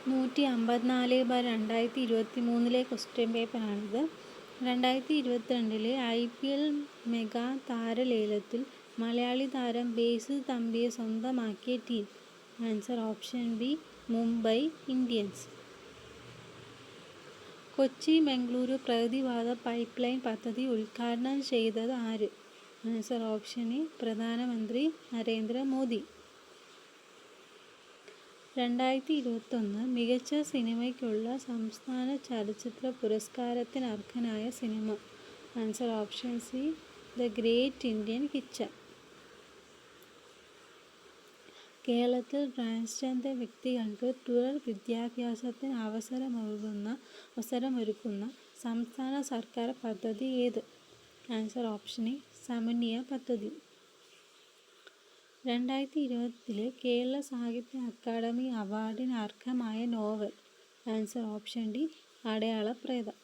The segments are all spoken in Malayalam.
154/2023 ക്വസ്റ്റ്യൻ പേപ്പറാണിത്. 2022 IPL മെഗാ താരലേലത്തിൽ മലയാളി താരം ബേസിൽ തമ്പിയെ സ്വന്തമാക്കിയ team. Answer option B Mumbai Indians. Kochi Mangaluru പ്രകൃതിവാത പൈപ്പ് ലൈൻ പദ്ധതി ഉദ്ഘാടനം ചെയ്തത് ആര്? ആൻസർ ഓപ്ഷൻ എ പ്രധാനമന്ത്രി നരേന്ദ്രമോദി. 2021 മികച്ച സിനിമയ്ക്കുള്ള സംസ്ഥാന ചലച്ചിത്ര പുരസ്കാരത്തിന് അർഹനായ സിനിമ. Answer option C The Great Indian Kitchen. കേരളത്തിൽ ട്രാൻസ്ജെൻഡർ വ്യക്തികൾക്ക് തുടർ വിദ്യാഭ്യാസത്തിന് അവസരമൊരുക്കുന്ന സംസ്ഥാന സർക്കാർ പദ്ധതി ഏത്? ആൻസർ ഓപ്ഷൻ എ സമന്വയ പദ്ധതി. 2020 കേരള സാഹിത്യ അക്കാദമി അവാർഡിന് അർഹമായ നോവൽ. ആൻസർ ഓപ്ഷൻ ഡി അടയാളപ്രേതം.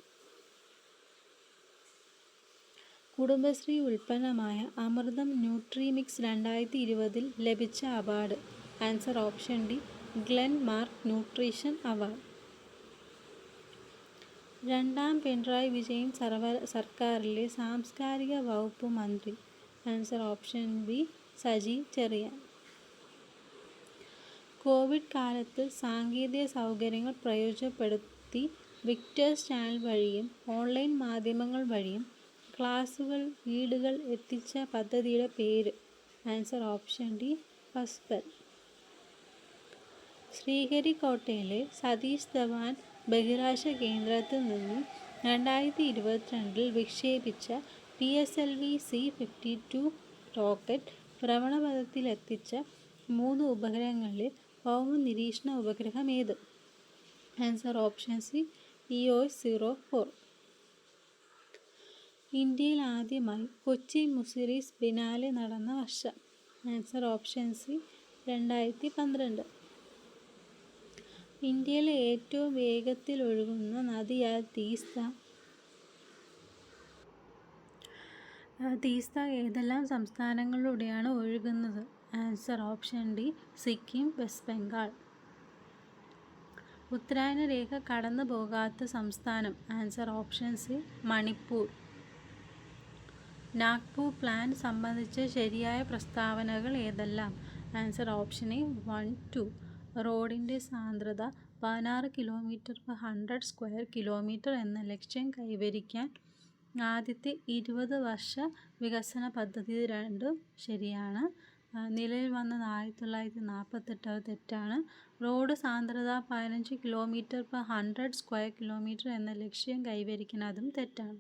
കുടുംബശ്രീ ഉൽപ്പന്നമായ അമൃതം ന്യൂട്രിമിക്സ് 2020 ലഭിച്ച award. Answer option D Glenmark nutrition award. രണ്ടാം പിണറായി വിജയൻ സർക്കാരിലെ സാംസ്കാരിക വകുപ്പ് മന്ത്രി. Answer option B Saji Cherian. Covid കാലത്ത് സാങ്കേതിക സൗകര്യങ്ങൾ പ്രയോജനപ്പെടുത്തി വിക്ടേഴ്സ് ചാനൽ വഴിയും ഓൺലൈൻ മാധ്യമങ്ങൾ വഴിയും ക്ലാസുകൾ വീടുകൾ എത്തിച്ച പദ്ധതിയുടെ പേര്. Answer option D first. ശ്രീഹരിക്കോട്ടയിലെ സതീഷ് ധവാൻ ബഹിരാകാശ കേന്ദ്രത്തിൽ നിന്നും 2022 വിക്ഷേപിച്ച PSLV C-52 റോക്കറ്റ് ഭ്രമണപഥത്തിലെത്തിച്ച 3 ഉപഗ്രഹങ്ങളിൽ ഭൗമ നിരീക്ഷണ ഉപഗ്രഹം ഏത്? Answer option C EOS-04. ഇന്ത്യയിൽ ആദ്യമായി കൊച്ചി മുസിരീസ് ബിനാലെ നടന്ന വർഷം. Answer option C 2012. ഇന്ത്യയിലെ ഏറ്റവും വേഗത്തിൽ ഒഴുകുന്ന നദിയായ തീസ്ത ഏതെല്ലാം സംസ്ഥാനങ്ങളിലൂടെയാണ് ഒഴുകുന്നത്? Answer option D Sikkim, West Bengal. ഉത്തരായന രേഖ കടന്നു പോകാത്ത സംസ്ഥാനം. Answer option C Manipur. Nagpur plan സംബന്ധിച്ച ശരിയായ പ്രസ്താവനകൾ ഏതെല്ലാം? Answer option A 1, 2. റോഡിൻ്റെ സാന്ദ്രത 16 km/100 സ്ക്വയർ കിലോമീറ്റർ എന്ന ലക്ഷ്യം കൈവരിക്കാൻ ആദ്യത്തെ 20 വർഷ വികസന പദ്ധതി. 2 ശരിയാണ്. നിലവിൽ വന്നത് 1948, അത് തെറ്റാണ്. റോഡ് സാന്ദ്രത 15 km/100 സ്ക്വയർ കിലോമീറ്റർ എന്ന ലക്ഷ്യം കൈവരിക്കാൻ, അതും തെറ്റാണ്.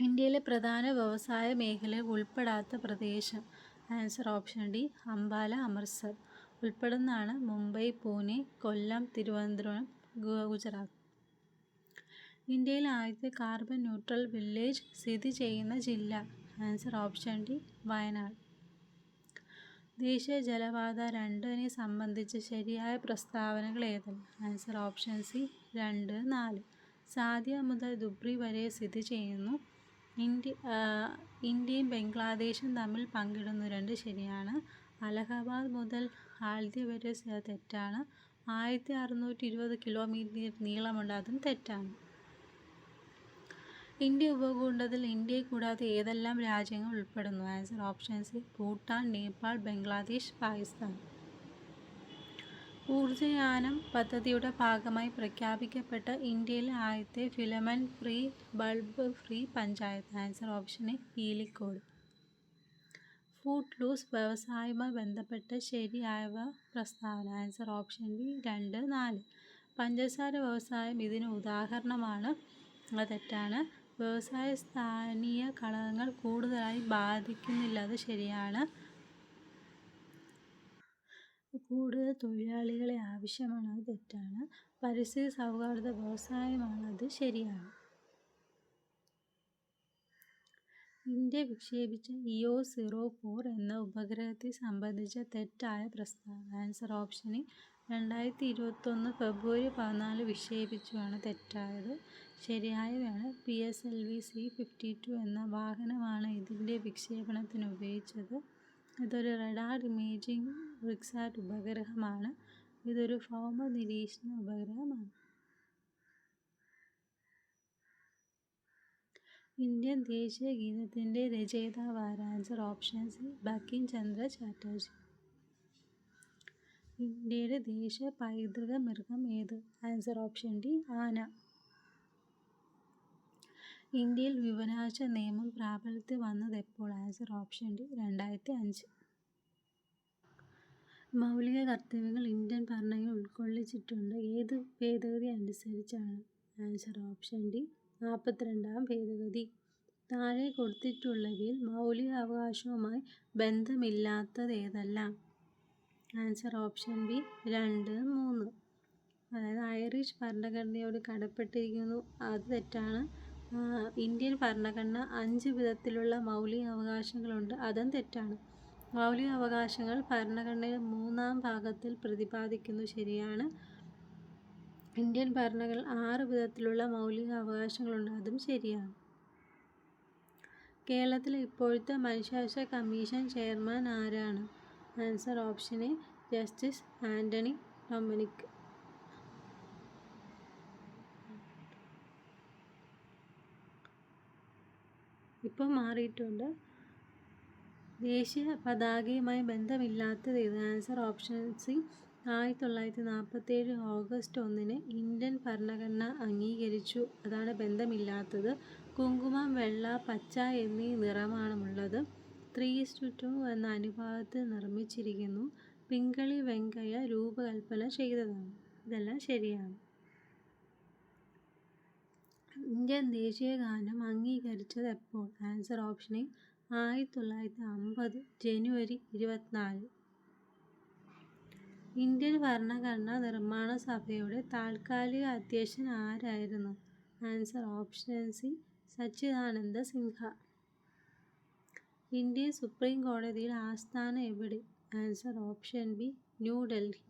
ഇന്ത്യയിലെ പ്രധാന വ്യവസായ മേഖലയിൽ ഉൾപ്പെടാത്ത പ്രദേശം. Answer option D Ambala, Amritsar. ഉൾപ്പെടുന്നതാണ് മുംബൈ, പൂനെ, കൊല്ലം, തിരുവനന്തപുരം, ഗുജറാത്ത്. ഇന്ത്യയിലെ ആദ്യത്തെ കാർബൺ ന്യൂട്രൽ വില്ലേജ് സ്ഥിതി ചെയ്യുന്ന ജില്ല. Answer option D Wayanad. ദേശീയ ജലപാത 2 സംബന്ധിച്ച ശരിയായ പ്രസ്താവനകൾ ഏതെല്ലാം? Answer option C 2, 4. സാദിയ മുതൽ ധുബ്രി വരെ സ്ഥിതി ചെയ്യുന്നു. ഇന്ത്യയും ബംഗ്ലാദേശും തമ്മിൽ പങ്കിടുന്നു. 2 ശരിയാണ്. അലഹബാദ് മുതൽ ഹാൽദിയ വരെ തെറ്റാണ്. 1620 കിലോമീറ്റർ നീളമുണ്ട്, അതും തെറ്റാണ്. ഇന്ത്യ ഉപഭൂഖണ്ഡത്തിൽ ഇന്ത്യയെ കൂടാതെ ഏതെല്ലാം രാജ്യങ്ങൾ ഉൾപ്പെടുന്നു? Answer option C Bhutan, Nepal, Bangladesh, Pakistan. ഊർജയാനം പദ്ധതിയുടെ ഭാഗമായി പ്രഖ്യാപിക്കപ്പെട്ട ഇന്ത്യയിലെ ആദ്യത്തെ filament free bulb free panchayat. Answer option A Peelikode. Food ലൂസ് വ്യവസായവുമായി ബന്ധപ്പെട്ട ശരിയായ പ്രസ്താവന. Answer option B 2, 4. പഞ്ചസാര വ്യവസായം ഇതിന് ഉദാഹരണമാണ്, അത് തെറ്റാണ്. വ്യവസായ സ്ഥാനീയ ഘടകങ്ങൾ കൂടുതലായി ബാധിക്കുന്നില്ല, അത് ശരിയാണ്. കൂടുതൽ തൊഴിലാളികളെ ആവശ്യമാണ്, അത് തെറ്റാണ്. പരിസ്ഥിതി സൗഹാർദ്ദ വ്യവസായമാണ്, അത് ശരിയാണ്. ഇന്ത്യ വിക്ഷേപിച്ച EOS-04 എന്ന ഉപഗ്രഹത്തെ സംബന്ധിച്ച തെറ്റായ പ്രസ്താവന. Answer option A 2021 February 14 വിക്ഷേപിച്ചുവാണ് തെറ്റായത്. ശരിയായവയാണ്. PSLV C-52 എന്ന വാഹനമാണ് ഇതിൻ്റെ വിക്ഷേപണത്തിന് ഉപയോഗിച്ചത്. ഇതൊരു റഡാർ ഇമേജിംഗ് റിക്സാറ്റ് ഉപഗ്രഹമാണ്. ഇതൊരു ഭൗമ നിരീക്ഷണ ഉപഗ്രഹമാണ്. ഇന്ത്യൻ ദേശീയ ഗീതത്തിൻ്റെ രചയിതാവാര? Answer option C Bankim Chandra Chatterjee. ഇന്ത്യയുടെ ദേശീയ പൈതൃക മൃഗം ഏത്? ആൻസർ ഓപ്ഷൻ ഡി ആന. ഇന്ത്യയിൽ വിവരാവകാശ നിയമം പ്രാബല്യത്തിൽ വന്നത് എപ്പോൾ? Answer option D 2005. മൗലിക കർത്തവ്യങ്ങൾ ഇന്ത്യൻ ഭരണഘടനയിൽ ഉൾക്കൊള്ളിച്ചിട്ടുണ്ട് ഏത് ഭേദഗതി അനുസരിച്ചാണ്? ആൻസർ ഓപ്ഷൻ ഡി 42ാം ഭേദഗതി. താഴെ കൊടുത്തിട്ടുള്ളവയിൽ മൗലിക അവകാശവുമായി ബന്ധമില്ലാത്തത് ഏതെല്ലാം? Answer option B 2, 3. അതായത് ഐറിഷ് ഭരണഘടനയോട് കടപ്പെട്ടിരിക്കുന്നു, അത് തെറ്റാണ്. ഇന്ത്യൻ ഭരണഘടന 5 വിധത്തിലുള്ള മൗലിക അവകാശങ്ങളുണ്ട്, അതും തെറ്റാണ്. മൗലിക അവകാശങ്ങൾ ഭരണഘടനയുടെ 3-ാം ഭാഗത്തിൽ പ്രതിപാദിക്കുന്നു, ശരിയാണ്. ഇന്ത്യൻ ഭരണഘടന 6 വിധത്തിലുള്ള മൗലിക അവകാശങ്ങളുണ്ട്, അതും ശരിയാണ്. കേരളത്തിലെ ഇപ്പോഴത്തെ മനുഷ്യാവകാശ കമ്മീഷൻ ചെയർമാൻ ആരാണ്? Answer option A justice Antony Dominic. ഇപ്പോൾ മാറിയിട്ടുണ്ട്. ദേശീയ പതാകയുമായി ബന്ധമില്ലാത്തത് ഏത്? Answer option C 1947 August 1 Indian ഭരണഘടന അംഗീകരിച്ചു, അതാണ് ബന്ധമില്ലാത്തത്. കുങ്കുമം വെള്ള, പച്ച എന്നീ നിറമാണുള്ളത്. 3:2 എന്ന അനുപാതത്തിൽ നിർമ്മിച്ചിരിക്കുന്നു. പിങ്കളി വെങ്കയ്യ രൂപകൽപ്പന ചെയ്തതാണ്. ഇതെല്ലാം ശരിയാണ്. ഇന്ത്യൻ ദേശീയ ഗാനം അംഗീകരിച്ചത് എപ്പോൾ? ആൻസർ ഓപ്ഷൻ എ 1950 ജനുവരി 24. ഇന്ത്യൻ ഭരണഘടനാ നിർമ്മാണ സഭയുടെ താൽക്കാലിക അധ്യക്ഷൻ ആരായിരുന്നു? Answer option C Sachchidananda Sinha. Indian supreme കോടതിയുടെ ആസ്ഥാനം എവിടെ? Answer option B New Delhi.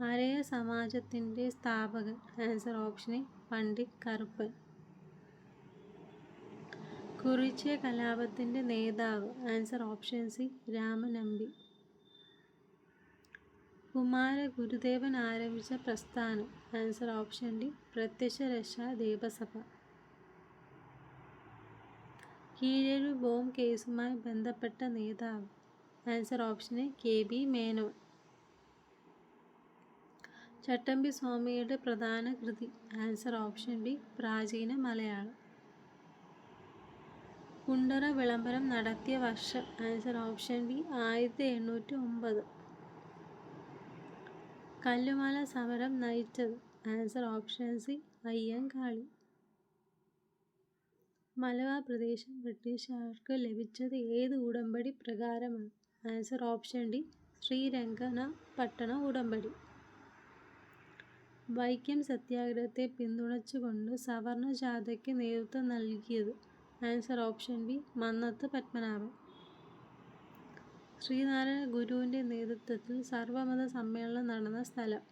ആര്യ സമാജത്തിൻ്റെ സ്ഥാപകൻ? Answer option A Pandit Karuppan. കുറിച്യ കലാപത്തിൻ്റെ നേതാവ്? Answer option C Ramanambi. Kumara Gurudevan ആരംഭിച്ച പ്രസ്ഥാനം? Answer option D Prathyaksharaksha Devasabha. Keezhur bomb കേസുമായി ബന്ധപ്പെട്ട നേതാവ്? Answer option A KB Menon. Chattampi സ്വാമിയുടെ പ്രധാന കൃതി? ആൻസർ ഓപ്ഷൻ ബി പ്രാചീന മലയാളം. കുണ്ടറ വിളംബരം നടത്തിയ വർഷം? Answer option B 1809. കല്ലുമാല സമരം നയിച്ചത്? Answer option C Ayyankali. Malabar പ്രദേശം ബ്രിട്ടീഷുകാർക്ക് ലഭിച്ചത് ഏത് ഉടമ്പടി പ്രകാരമാണ്? ആൻസർ ഓപ്ഷൻ ഡി ശ്രീരംഗപട്ടണ ഉടമ്പടി. വൈക്കം സത്യാഗ്രഹത്തെ പിന്തുണച്ചുകൊണ്ട് സവർണ ജാഥയ്ക്ക് നേതൃത്വം നൽകിയത്? Answer option B Mannathu Padmanabhan. Sree Narayana ഗുരുവിൻ്റെ നേതൃത്വത്തിൽ സർവമത സമ്മേളനം നടന്ന സ്ഥലം?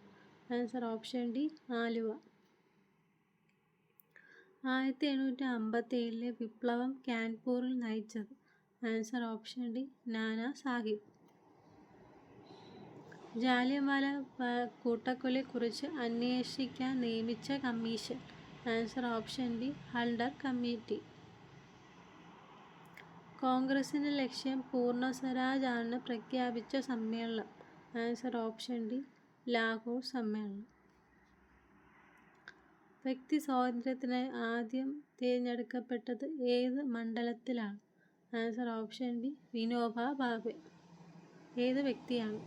Answer option D Aluva. 1857 വിപ്ലവം കാൺപൂരിൽ നയിച്ചത്? Answer option D Nana Sahib. Jallianwala കൂട്ടക്കൊലയെക്കുറിച്ച് അന്വേഷിക്കാൻ നിയമിച്ച commission? Answer option D Hunter committee. കോൺഗ്രസിൻ്റെ ലക്ഷ്യം പൂർണ്ണ സ്വരാജ് ആണെന്ന് പ്രഖ്യാപിച്ച സമ്മേളനം? ആൻസർ ഓപ്ഷൻ ഡി ലാഹോർ സമ്മേളനം. വ്യക്തി സ്വാതന്ത്ര്യത്തിനായി ആദ്യം തിരഞ്ഞെടുക്കപ്പെട്ടത് ഏത് മണ്ഡലത്തിലാണ്? Answer option B Vinoba Bhave. ഏത് വ്യക്തിയാണ്?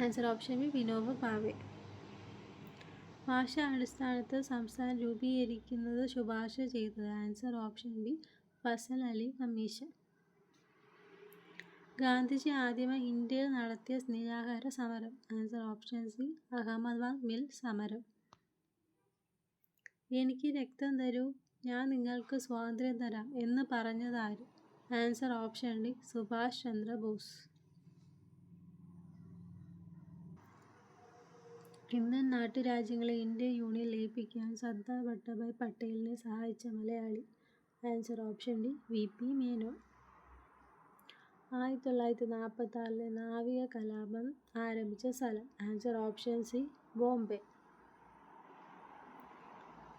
Answer option B Vinoba Bhave. ഭാഷാ അടിസ്ഥാനത്തിൽ സംസ്ഥാനം രൂപീകരിക്കുന്നത് ശുപാർശ ചെയ്തത്? Answer option B Fazal Ali commission. Gandhiji ആദ്യമായി ഇന്ത്യയിൽ നടത്തിയ നിരാഹാര സമരം? Answer option C Ahmedabad mill സമരം. എനിക്ക് രക്തം തരൂ, ഞാൻ നിങ്ങൾക്ക് സ്വാതന്ത്ര്യം തരാം എന്ന് പറഞ്ഞതാര്? Answer option D Subhash Chandra Bose. Indian നാട്ടുരാജ്യങ്ങളെ ഇന്ത്യൻ യൂണിയൻ ലയിപ്പിക്കാൻ സർദാർ വല്ലഭായ് പട്ടേലിനെ സഹായിച്ച Malayali? Answer option D VP Menon. 1946 നാവിക കലാപം ആരംഭിച്ച സ്ഥലം. Answer option C Bombay.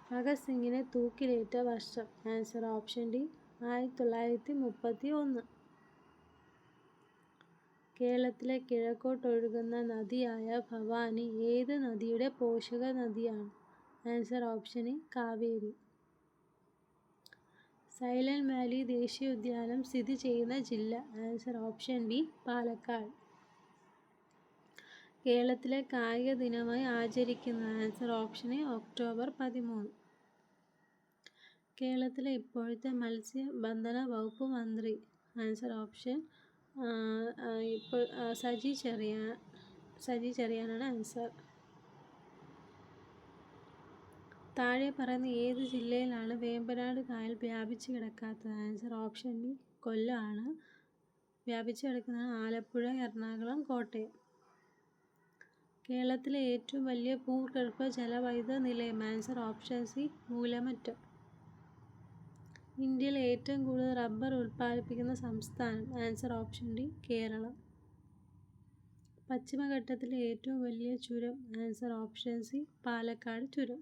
Bhagat സിംഗിനെ തൂക്കിലേറ്റ വർഷം. Answer option D 1931. കേരളത്തിലെ കിഴക്കോട്ടൊഴുകുന്ന നദിയായ ഭവാനി ഏത് നദിയുടെ പോഷക നദിയാണ്? Answer option A Kaveri. Silent Valley ദേശീയോദ്യാനം സ്ഥിതി ചെയ്യുന്ന ജില്ല. Answer option B Palakkad. കേരളത്തിലെ കായിക ദിനമായി ആചരിക്കുന്ന. Answer option A October 13. കേരളത്തിലെ ഇപ്പോഴത്തെ മത്സ്യബന്ധന വകുപ്പ് മന്ത്രി. ആൻസർ ഓപ്ഷൻ ഇപ്പോൾ സജി ചെറിയാനാണ് ആൻസർ. താഴെ പറയുന്ന ഏത് ജില്ലയിലാണ് വേമ്പനാട് കായൽ വ്യാപിച്ചു കിടക്കാത്തത്? ആൻസർ ഓപ്ഷൻ ബി കൊല്ലം ആണ്. വ്യാപിച്ചു കിടക്കുന്നത് ആലപ്പുഴ, എറണാകുളം, കോട്ടയം. കേരളത്തിലെ ഏറ്റവും വലിയ ഭൂഗർഭ ജലവൈദ്യുത നിലയം. Answer option C Moolamattam. ഇന്ത്യയിൽ ഏറ്റവും കൂടുതൽ റബ്ബർ ഉൽപ്പാദിപ്പിക്കുന്ന സംസ്ഥാനം. Answer option D Keralam. പശ്ചിമഘട്ടത്തിലെ ഏറ്റവും വലിയ ചുരം. ആൻസർ ഓപ്ഷൻ സി പാലക്കാട് ചുരം.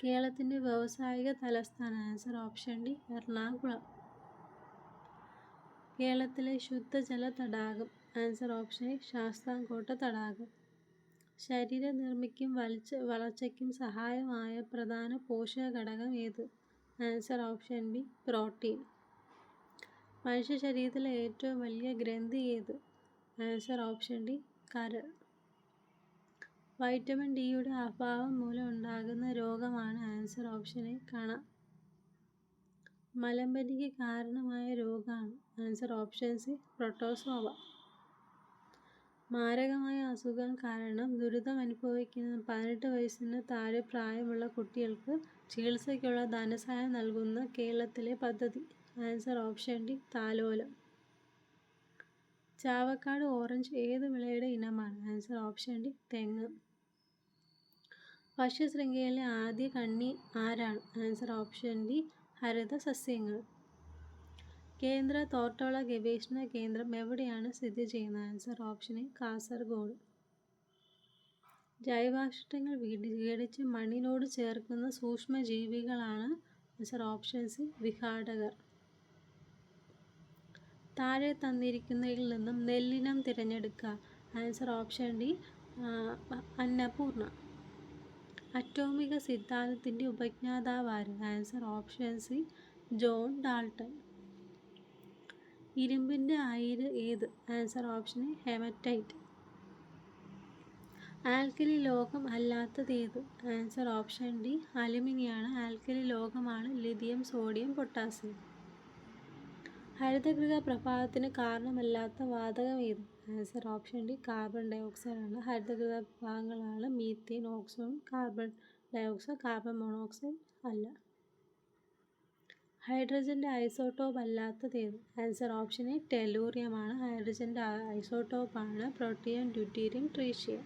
കേരളത്തിൻ്റെ വ്യാവസായിക തലസ്ഥാനം. Answer option D Ernakulam. കേരളത്തിലെ ശുദ്ധജല തടാകം. ആൻസർ ഓപ്ഷൻ എ ശാസ്താംകോട്ട തടാകം. ശരീരനിർമ്മിക്കും വളർച്ചയ്ക്കും സഹായമായ പ്രധാന പോഷക ഘടകം ഏത്? Answer option B protein. മനുഷ്യ ശരീരത്തിലെ ഏറ്റവും വലിയ ഗ്രന്ഥി ഏത്? ആൻസർ ഓപ്ഷൻ ഡി കരൾ. വൈറ്റമിൻ ഡിയുടെ അഭാവം മൂലം ഉണ്ടാകുന്ന രോഗമാണ്. ആൻസർ ഓപ്ഷൻ എ കണ. മലമ്പനിക്ക് കാരണമായ രോഗമാണ്. Answer option C protozoa. മാരകമായ അസുഖം കാരണം ദുരിതമനുഭവിക്കുന്ന 18 വയസ്സിന് താഴെ പ്രായമുള്ള കുട്ടികൾക്ക് ചികിത്സയ്ക്കുള്ള ധനസഹായം നൽകുന്ന കേരളത്തിലെ പദ്ധതി. ആൻസർ ഓപ്ഷൻ ഡി താലോലം. ചാവക്കാട് ഓറഞ്ച് ഏത് വിളയുടെ ഇനമാണ്? ആൻസർ ഓപ്ഷൻ ഡി തെങ്ങ്. ഭക്ഷ്യശൃംഖലയിലെ ആദ്യ കണ്ണി ആരാണ്? ആൻസർ ഓപ്ഷൻ ബി ഹരിത സസ്യങ്ങൾ. കേന്ദ്ര തോട്ടവിള ഗവേഷണ കേന്ദ്രം എവിടെയാണ് സ്ഥിതി ചെയ്യുന്നത്? Answer option A Kasaragod. ജൈവാവശിഷ്ടങ്ങൾ വിഘടിച്ച് മണ്ണിനോട് ചേർക്കുന്ന സൂക്ഷ്മജീവികളാണ്. ആൻസർ ഓപ്ഷൻ സി വിഘാടകർ. താഴെ തന്നിരിക്കുന്നതിൽ നിന്നും നെല്ലിനം തിരഞ്ഞെടുക്കുക. Answer option D Annapoorna. അറ്റോമിക സിദ്ധാന്തത്തിൻ്റെ ഉപജ്ഞാതാവാര്? Answer option C John Dalton. ഇരുമ്പിൻ്റെ അയിര് ഏത്? Answer option A haematite. Alkali ലോഹം അല്ലാത്തത് ഏത്? ആൻസർ ഓപ്ഷൻ ഡി അലുമിനിയാണ്. ആൽക്കലി ലോഹമാണ് ലിഥിയം, സോഡിയം, പൊട്ടാസ്യം. ഹരിതഗൃഹ പ്രഭാവത്തിന് കാരണമല്ലാത്ത വാതകം ഏത്? Answer option D carbon dioxide ആണ്. ഹരിതഗൃഹ പ്രഭാവങ്ങളാണ് methane, ഓക്സോൺ, carbon dioxide. Carbon monoxide അല്ല. ഹൈഡ്രജൻ്റെ ഐസോട്ടോപ്പ് അല്ലാത്തത് ഏത്? ആൻസർ ഓപ്ഷൻ എ ടെലൂറിയം ആണ്. ഹൈഡ്രജൻ്റെ ഐസോട്ടോപ്പാണ് പ്രോട്ടിയം, ഡ്യൂറ്റീരിയം, ട്രീഷ്യം.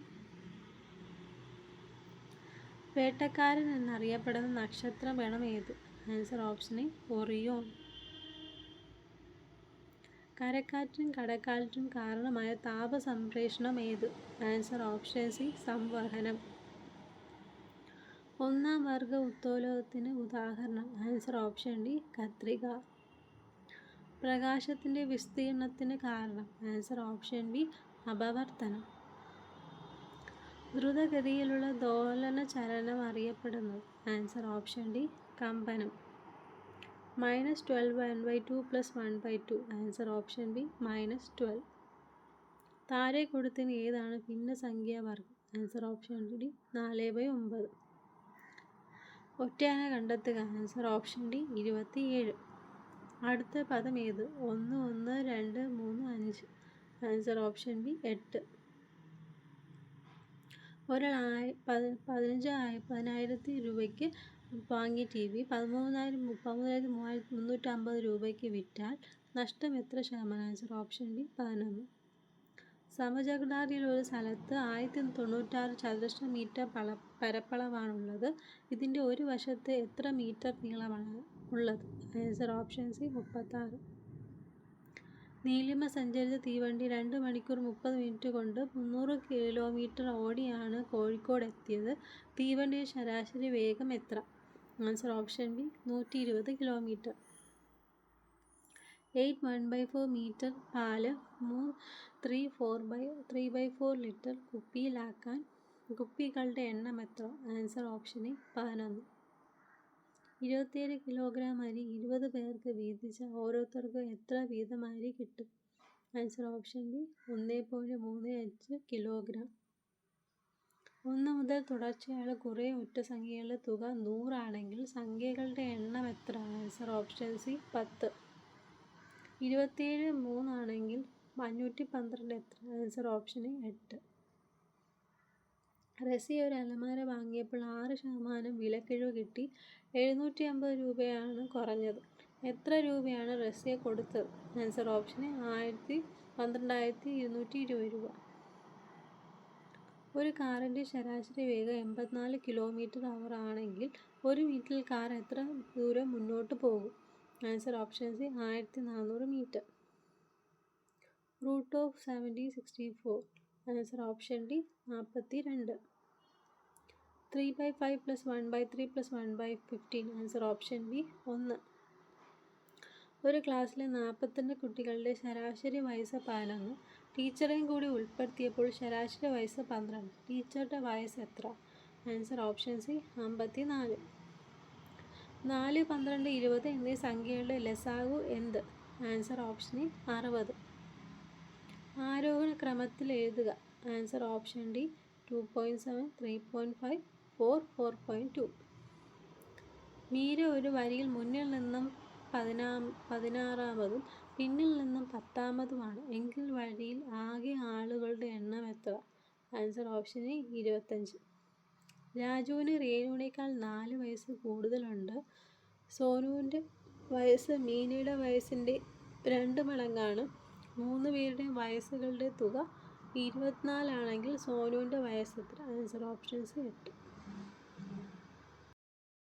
വേട്ടക്കാരൻ എന്നറിയപ്പെടുന്ന നക്ഷത്രഗണം ഏത്? Answer option A Orion. കരക്കാറ്റിനും കടൽക്കാറ്റിനും കാരണമായ താപസംപ്രേഷണം ഏത്? ആൻസർ ഓപ്ഷൻ സി സംവഹനം. ഒന്നാം വർഗ ഉത്തോലകത്തിന് ഉദാഹരണം? ആൻസർ ഓപ്ഷൻ ഡി കത്രിക. പ്രകാശത്തിൻ്റെ വിസ്തീർണത്തിന് കാരണം? ആൻസർ ഓപ്ഷൻ ബി അപവർത്തനം. ദ്രുതഗതിയിലുള്ള ദോലന ചലനം അറിയപ്പെടുന്നത്? ആൻസർ ഓപ്ഷൻ ഡി കമ്പനം. -12 1/2 + 1/2. Answer option B -12. താഴെ കൊടുത്തതിന് ഏതാണ് ഭിന്നസംഖ്യാവർഗം? Answer option D 4/9. ഒറ്റയാനെ കണ്ടെത്തുക. Answer option D 27. അടുത്ത പദം ഏത്? 1 1 2 3 5. Answer option B 8. ഒരാൾ 15,000 രൂപയ്ക്ക് വാങ്ങിയ TV 13,350 രൂപയ്ക്ക് വിറ്റാൽ നഷ്ടം എത്ര ശതമാനം? Answer option B 11. സമചതുരാകൃതിയിലുള്ള ഒരു സ്ഥലത്ത് 1096 ചതുരശ്ര മീറ്റർ പരപ്പളവാണുള്ളത്. ഇതിൻ്റെ ഒരു വശത്ത് എത്ര മീറ്റർ നീളമാണ് ഉള്ളത്? Answer option C 36. നീലിമ സഞ്ചരിച്ച തീവണ്ടി 2 മണിക്കൂർ 30 മിനിറ്റ് കൊണ്ട് 300 കിലോമീറ്റർ ഓടിയാണ് കോഴിക്കോട് എത്തിയത്. തീവണ്ടിയുടെ ശരാശരി വേഗം എത്ര? Answer option B 120 kilometre. 8 1/4 metre പാല് 3/4 ലിറ്റർ കുപ്പിയിലാക്കാൻ കുപ്പികളുടെ എണ്ണം എത്ര? Answer option A 11. 27 കിലോഗ്രാം അരി 20 പേർക്ക് വീതിച്ച ഓരോരുത്തർക്കും എത്ര വീതം അരി കിട്ടും? Answer option B 1.35 kilogram. 1 മുതൽ തുടർച്ചയായുള്ള കുറേ ഒറ്റസംഖ്യകളുടെ തുക 100 ആണെങ്കിൽ സംഖ്യകളുടെ എണ്ണം എത്ര? Answer option C 10. 27 3 ആണെങ്കിൽ 512 എത്ര? Answer option A 8. റസിയ ഒരു അലമാര വാങ്ങിയപ്പോൾ 6% വിലക്കിഴിവ് കിട്ടി. 750 രൂപയാണ് കുറഞ്ഞത്. എത്ര രൂപയാണ് റസിയ കൊടുത്തത്? ആൻസർ ഓപ്ഷൻ എ 12,220 രൂപ. ഒരു കാറിൻ്റെ ശരാശരി വേഗം 84 km/h ആണെങ്കിൽ ഒരു മിനിറ്റിൽ കാർ എത്ര ദൂരം മുന്നോട്ട് പോകും? Answer option C 1400 metre. √70 64. Answer option D 42. 3/5 + 1/3 + 1/15. Answer option B 1. ഒരു ക്ലാസ്സിലെ 42 കുട്ടികളുടെ ശരാശരി വയസ്സ് 11. ടീച്ചറെയും കൂടി ഉൾപ്പെടുത്തിയപ്പോൾ ശരാശരി വയസ്സ് 12. ടീച്ചറുടെ വയസ്സ് എത്ര? Answer option C 54. 4, 12, 20 എന്നീ സംഖ്യകളുടെ ലസാഗു എന്ത്? Answer option A 60. ആരോഹണ ക്രമത്തിൽ എഴുതുക. Answer option D 2.7, 3.5, 4, 4.2. മീര ഒരു വരിയിൽ മുന്നിൽ നിന്നും 16-മതും പിന്നിൽ നിന്നും 10-മതുമാണ് എങ്കിൽ വരിയിൽ ആകെ ആളുകളുടെ എണ്ണം എത്ര? Answer option A 25. രാജുവിന് രേണുവിനേക്കാൾ 4 വയസ്സ് കൂടുതലുണ്ട്. സോനുവിൻ്റെ വയസ്സ് മീനയുടെ വയസ്സിൻ്റെ 2 മടങ്ങാണ്. 3 പേരുടെയും വയസ്സുകളുടെ തുക 24 ആണെങ്കിൽ സോനുവിൻ്റെ വയസ്സ് എത്ര? Answer option C 8.